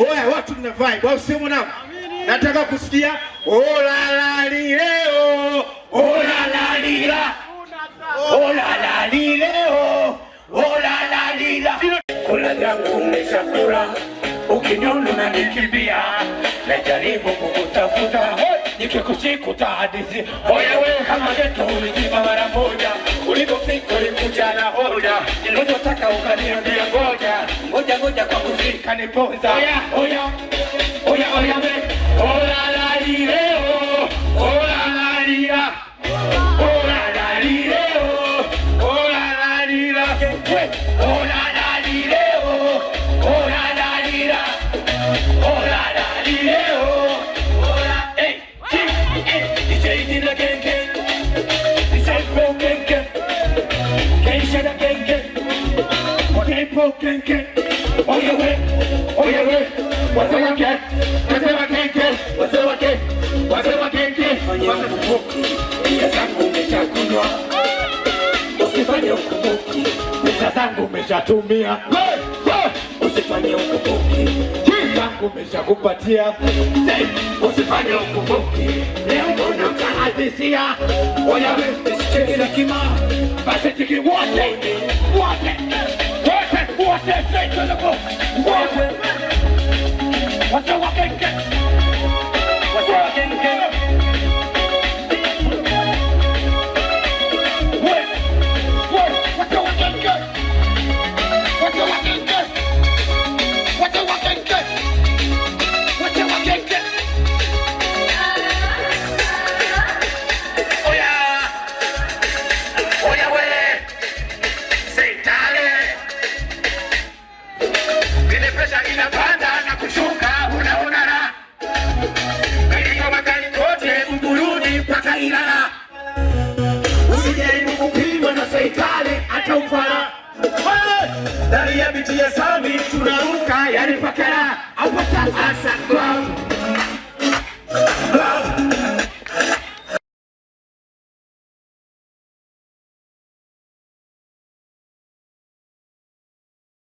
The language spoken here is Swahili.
Oya, watu mna vibe, wao sio mwanangu. Nataka kusikia ola la lileo, ola la lila. Ola la lileo, ola la lila. Kula jangu umeshakula, ukiniona unanikimbia. Najaribu kukutafuta, nikikushikuta hadithi. Oya wewe kama geto ulijiba mara moja. Ulipofika ulikuja na hoja. Nilipotaka ukaniambia ngoja kwa muziki nipoza. Oya we. Ola la lileo, ola la lila. Ola la lileo, ola la lila. Ola la lileo, ola la lila. Ola la lileo, ola. Hey, DJ Dilla gang. DJ Pro gang. Keisha gang. Tempo gang. Oya we. Wasema gang. Fanya ukubuki, pesa zangu umeshakunywa. Usifanye ukubuki, pesa zangu umeshatumia. Usifanye ukubuki, pesa zangu umeshakupatia. Usifanye ukubuki, leo mbona utahadisia. Oya we, usicheki na kima. Basi cheki wote. Say to the book. What's your walking get? What's your walking get? What's your walking get? What's your walking get? What's your walking get? What's your walking get? Oh yeah, way. Say darling. Vile pesa inapanda na kushuka unaona raha. Ndio makali kote Mburudi mpaka Ilala. Usijaribu kupimwa na serikali hata upara. Ndani ya biti ya Sami tunaruka yani pakara. Hapo sasa